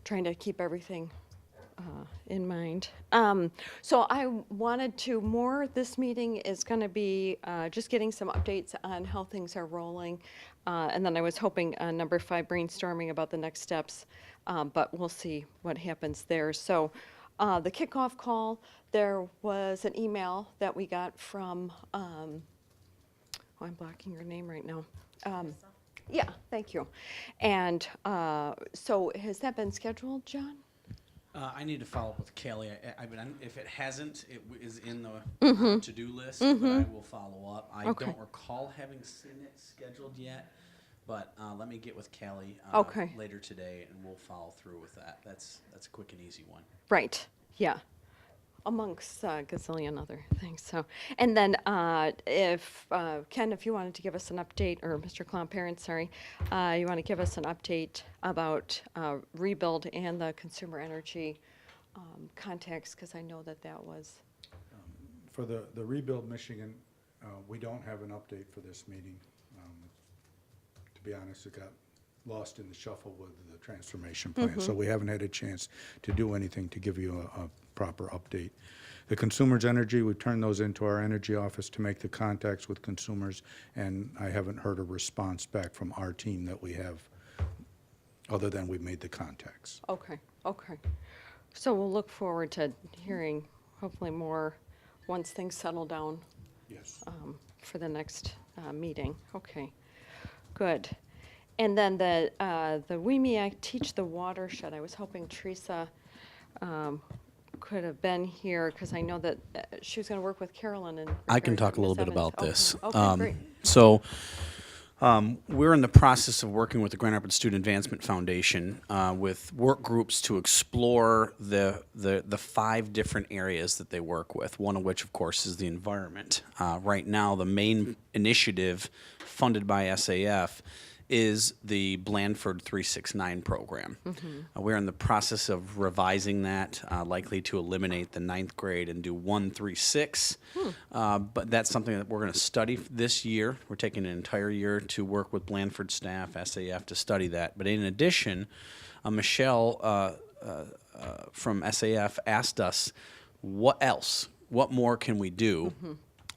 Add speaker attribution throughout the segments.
Speaker 1: trying to keep everything in mind. So I wanted to this meeting is going to be just getting some updates on how things are rolling. And then I was hoping number 5, brainstorming about the next steps, but we'll see what happens there. So the kickoff call, there was an email that we got from, oh, I'm blocking your name right now. Yeah, thank you. And so has that been scheduled, John?
Speaker 2: I need to follow up with Kelly. If it hasn't, it is in the to-do list, but I will follow up. I
Speaker 1: Okay.
Speaker 2: don't recall having seen it scheduled yet, but let me get with Kelly
Speaker 1: Okay.
Speaker 2: later today, and we'll follow through with that. That's a quick and easy one.
Speaker 1: Right, yeah. Amongst a gazillion other things, so. And then if, Ken, if you wanted to give us an update, or Mr. Clomparent, sorry, you want to give us an update about Rebuild and the consumer energy contacts, because I know that that was,
Speaker 3: For the Rebuild Michigan, we don't have an update for this meeting. To be honest, it got lost in the shuffle with the transformation plan, so we haven't had a chance to do anything to give you a proper update. The consumers' energy, we turned those into our energy office to make the contacts with consumers, and I haven't heard a response back from our team that we have, other than we've made the contacts.
Speaker 1: okay. So we'll look forward to hearing hopefully more once things settle down
Speaker 3: Yes.
Speaker 1: for the next meeting. Okay, good. And then the WEMEAC Teach the Watershed, I was hoping Teresa could have been here, because I know that she was going to work with Carolyn. And
Speaker 2: I can talk a little bit about
Speaker 1: Okay.
Speaker 2: this.
Speaker 1: Okay, great.
Speaker 2: So we're in the process of working with the Grand Rapids Student Advancement Foundation with work groups to explore the 5 different areas that they work with, one of which, of course, is the environment. Right now, the main initiative funded by SAF is the Blandford 369 program. We're in the process of revising that, likely to eliminate the 9th grade and do 136. But that's something that we're going to study this year. We're taking an entire year to work with Blandford staff, SAF, to study that. But in addition, Michelle from SAF asked us, what else? What more can we do?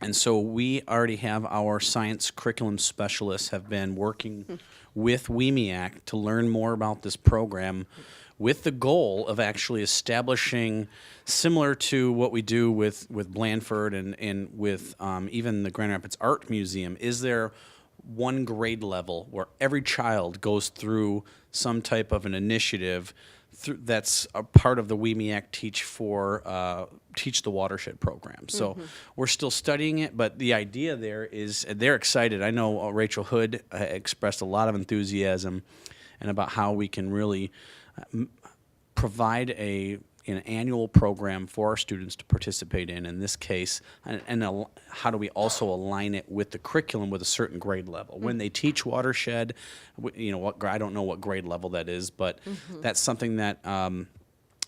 Speaker 2: And so we already have our science curriculum specialists have been working with WEMEAC to learn more about this program with the goal of actually establishing, similar to what we do with Blandford and with even the Grand Rapids Art Museum, is there one grade level where every child goes through some type of an initiative that's a part of the WEMEAC Teach the Watershed program. So we're still studying it, but the idea there is they're excited. I know Rachel Hood expressed a lot of enthusiasm and about how we can really provide an annual program for our students to participate in this case, and how do we also align it with the curriculum with a certain grade level. When they teach Watershed, I don't know what grade level that is, but that's something that not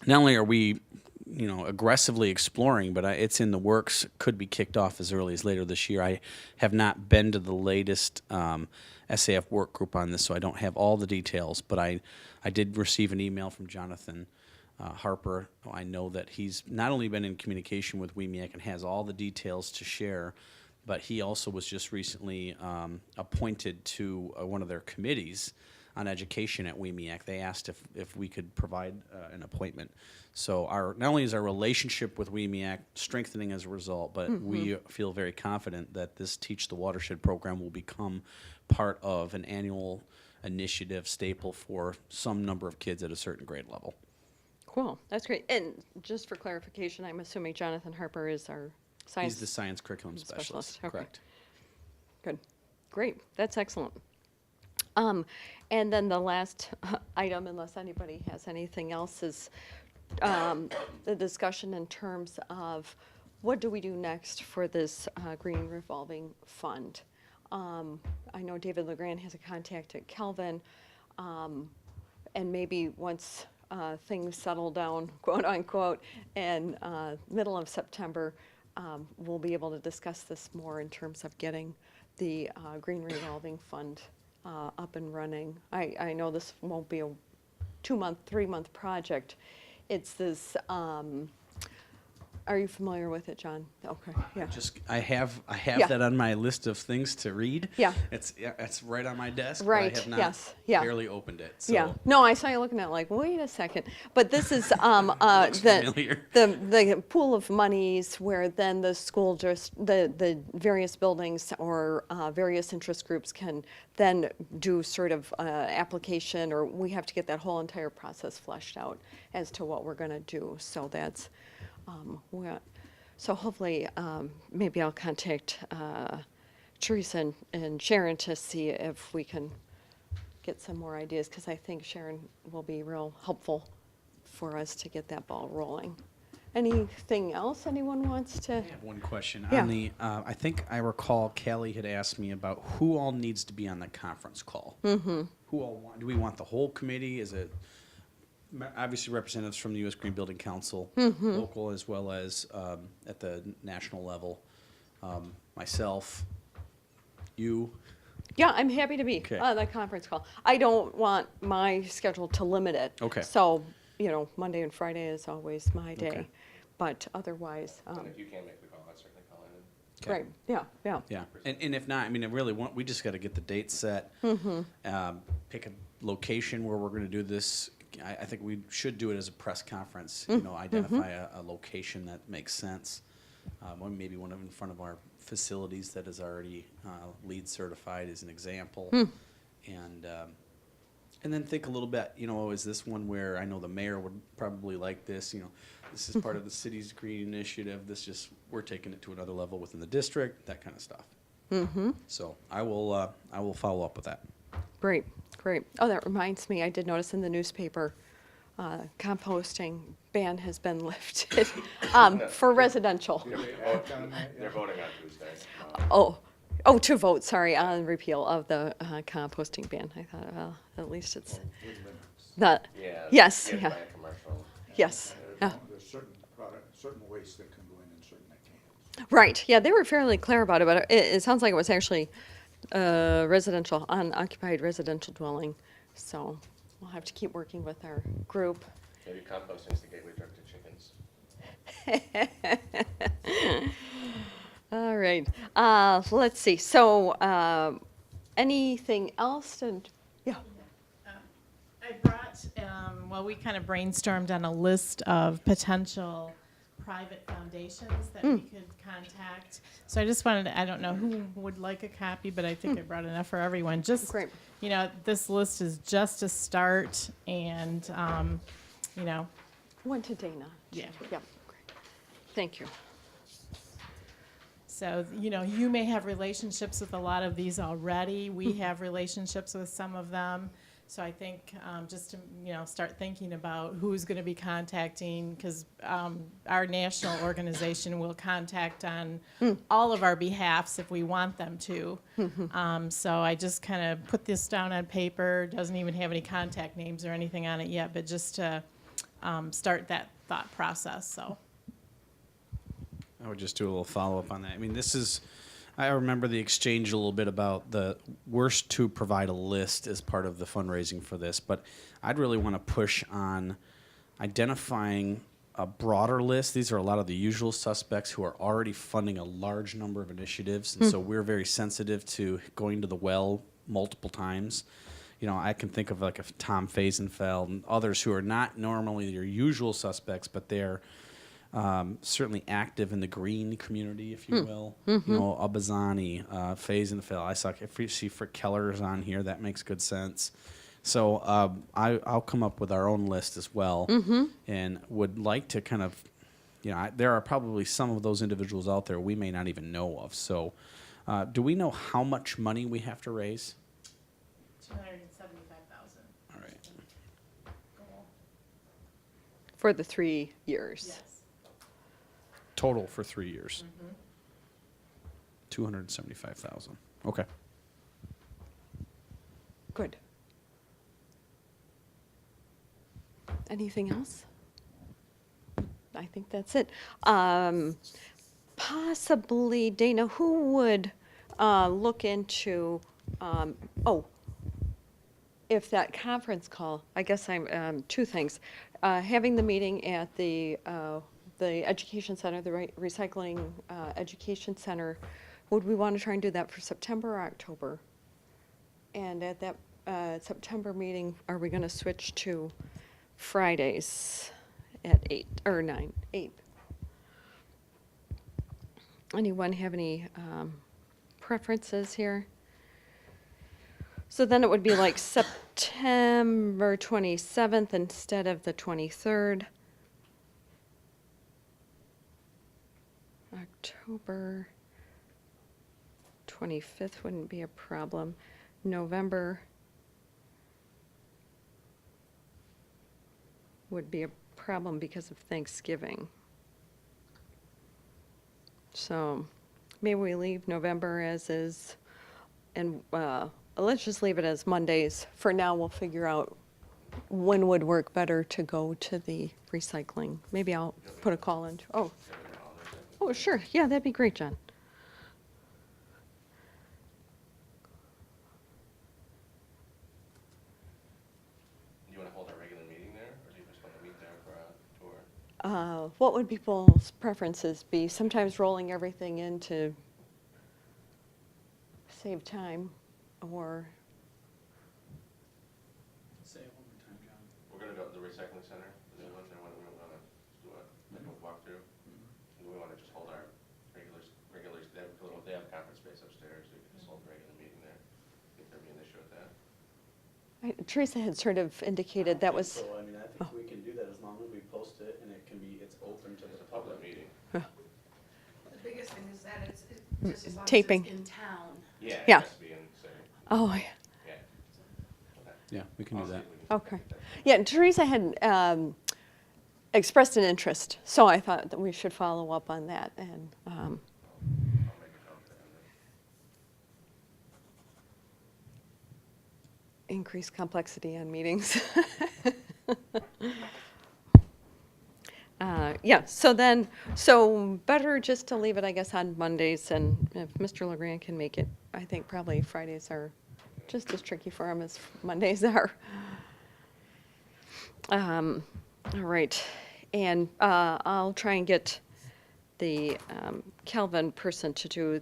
Speaker 2: only are we aggressively exploring, but it's in the works, could be kicked off as early as later this year. I have not been to the latest SAF work group on this, so I don't have all the details, but I did receive an email from Jonathan Harper. I know that he's not only been in communication with WEMEAC and has all the details to share, but he also was just recently appointed to one of their committees on education at WEMEAC. They asked if we could provide an appointment. So not only is our relationship with WEMEAC strengthening as a result, but we feel very confident that this Teach the Watershed program will become part of an annual initiative staple for some number of kids at a certain grade level.
Speaker 1: Cool, that's great. And just for clarification, I'm assuming Jonathan Harper is our science.
Speaker 2: He's the science curriculum specialist.
Speaker 1: Okay.
Speaker 2: Correct.
Speaker 1: Good, great, that's excellent. And then the last item, unless anybody has anything else, is the discussion in terms of what do we do next for this Green Revolving Fund. I know David LeGrand has a contact at Kelvin, and maybe once things settle down, quote unquote, in middle of September, we'll be able to discuss this more in terms of getting the Green Revolving Fund up and running. I know this won't be 2-month, 3-month project. It's this, are you familiar with it, John? Okay, yeah.
Speaker 2: I have
Speaker 1: Yeah.
Speaker 2: that on my list of things to read.
Speaker 1: Yeah.
Speaker 2: It's right on my desk.
Speaker 1: Right,
Speaker 2: But I have not
Speaker 1: yes, yeah.
Speaker 2: barely opened it. So
Speaker 1: Yeah, no, I saw you looking at it like, wait a second. But this is
Speaker 2: Looks
Speaker 1: the,
Speaker 2: familiar.
Speaker 1: the pool of monies where then the school just, the various buildings or various interest groups can then do sort of application, or we have to get that whole entire process fleshed out as to what we're going to do. So that's, so hopefully, maybe I'll contact Teresa and Sharon to see if we can get some more ideas, because I think Sharon will be real helpful for us to get that ball rolling. Anything else anyone wants to?
Speaker 2: I have one question.
Speaker 1: Yeah.
Speaker 2: On the, I think I recall Callie had asked me about who all needs to be on the conference call. Mm-hmm. Who all want? Do we want the whole committee? Is it obviously representatives from the U.S. Green Building Council, local as well as at the national level? Myself, you.
Speaker 1: Yeah, I'm happy to be
Speaker 2: Okay.
Speaker 1: on the conference call. I don't want my schedule to limit it.
Speaker 2: Okay.
Speaker 1: So, Monday and Friday is always my day.
Speaker 2: Okay.
Speaker 1: But otherwise,
Speaker 4: And if you can't make the call, I'd certainly call in.
Speaker 2: Okay.
Speaker 1: right, yeah, yeah.
Speaker 2: Yeah, and if not, I mean, we just got to get the date set. Pick a location where we're going to do this. I think we should do it as a press conference. Identify a location that makes sense. Maybe one in front of our facilities that is already LEED certified, as an example. And then think a little bit. Is this one where I know the mayor would probably like this? This is part of the city's green initiative. We're taking it to another level within the district. That kind of stuff. So I will follow up with that.
Speaker 1: Great, great. Oh, that reminds me, I did notice in the newspaper, composting ban has been lifted for residential.
Speaker 4: They're voting on Tuesday.
Speaker 1: To vote, sorry, on repeal of the composting ban. I thought, well, at least it's not,
Speaker 4: Yeah.
Speaker 1: yes,
Speaker 4: get
Speaker 1: yeah,
Speaker 4: by a commercial.
Speaker 1: yes. Yeah.
Speaker 3: There's certain wastes that can go in and certain that can't.
Speaker 1: Right, yeah, they were fairly clear about it, but it sounds like it was actually residential, unoccupied residential dwelling. So we'll have to keep working with our group.
Speaker 4: Maybe composting is the gateway drug to chickens.
Speaker 1: All right, let's see. So anything else? And yeah,
Speaker 5: I brought, we kind of brainstormed on a list of potential private foundations that we could contact. So I just wanted to, I don't know who would like a copy, but I think I brought enough for everyone. Just,
Speaker 1: Great.
Speaker 5: This list is just a start, and,
Speaker 1: one to Dana.
Speaker 5: Yeah.
Speaker 1: Yeah, great. Thank you.
Speaker 5: So, you may have relationships with a lot of these already. We have relationships with some of them. So I think just to, start thinking about who's going to be contacting, because our national organization will contact on all of our behalfs if we want them to. So I just kind of put this down on paper. Doesn't even have any contact names or anything on it yet, but just to start that thought process, so.
Speaker 2: I would just do a little follow-up on that. I mean, I remember the exchange a little bit about the worst to provide a list as part of the fundraising for this, but I'd really want to push on identifying a broader list. These are a lot of the usual suspects who are already funding a large number of initiatives, and so we're very sensitive to going to the well multiple times. I can think of like a Tom Fazenfeld and others who are not normally your usual suspects, but they're certainly active in the green community, if you will. Abazani, Fazenfeld. I saw if you see Frick Keller's on here, that makes good sense. So I'll come up with our own list as well, and would like to kind of, there are probably some of those individuals out there we may not even know of. So do we know how much money we have to raise?
Speaker 5: $275,000.
Speaker 2: All right.
Speaker 1: For the 3 years.
Speaker 5: Yes.
Speaker 2: Total for 3 years. 275,000. Okay.
Speaker 1: Good. Anything else? I think that's it. Possibly, Dana, who would look into, if that conference call, I guess two things. Having the meeting at the education center, the recycling education center, would we want to try and do that for September or October? And at that September meeting, are we going to switch to Fridays at 8 or 9, 8? Anyone have any preferences here? So then it would be like September 27th instead of the 23rd. October 25th wouldn't be a problem. November would be a problem because of Thanksgiving. So maybe we leave November as is, and let's just leave it as Mondays. For now, we'll figure out when would work better to go to the recycling. Maybe I'll put a call in. Oh, sure. Yeah, that'd be great, John.
Speaker 4: Do you want to hold our regular meeting there, or do you just want to meet there for a tour?
Speaker 1: What would people's preferences be? Sometimes rolling everything in to save time, or
Speaker 2: Say it one more time, John.
Speaker 4: We're going to go to the recycling center, the new one, and we want to do a walkthrough. Do we want to just hold our regulars, they have conference space upstairs, so we can just hold a regular meeting there. Think there'd be an issue with that?
Speaker 1: Teresa had sort of indicated that was.
Speaker 6: So, I mean, I think we can do that as long as we post it and it's open to
Speaker 4: It's
Speaker 6: the
Speaker 4: a public
Speaker 6: public.
Speaker 4: meeting.
Speaker 7: The biggest thing is that it's just as long as
Speaker 1: Taping.
Speaker 7: it's in town.
Speaker 4: Yeah, it
Speaker 1: Yeah.
Speaker 4: has to be in, say,
Speaker 1: Oh, yeah.
Speaker 4: yeah. Okay.
Speaker 2: Yeah, we can
Speaker 4: I'll
Speaker 2: do
Speaker 4: see
Speaker 2: that.
Speaker 4: if we can
Speaker 1: Okay.
Speaker 4: get that.
Speaker 1: Yeah, and Teresa had expressed an interest, so I thought that we should follow up on that. And
Speaker 4: I'll make a note for them then.
Speaker 1: increase complexity on meetings. Yeah, so better just to leave it, I guess, on Mondays, and if Mr. LeGrand can make it, I think probably Fridays are just as tricky for him as Mondays are. All right, and I'll try and get the Calvin person to do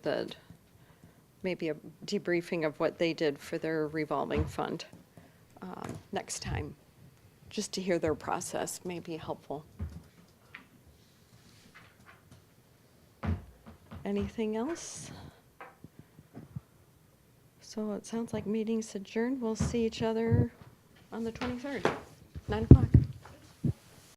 Speaker 1: maybe a debriefing of what they did for their revolving fund next time, just to hear their process may be helpful. Anything else? So it sounds like meeting's adjourned. We'll see each other on the 23rd, 9 o'clock.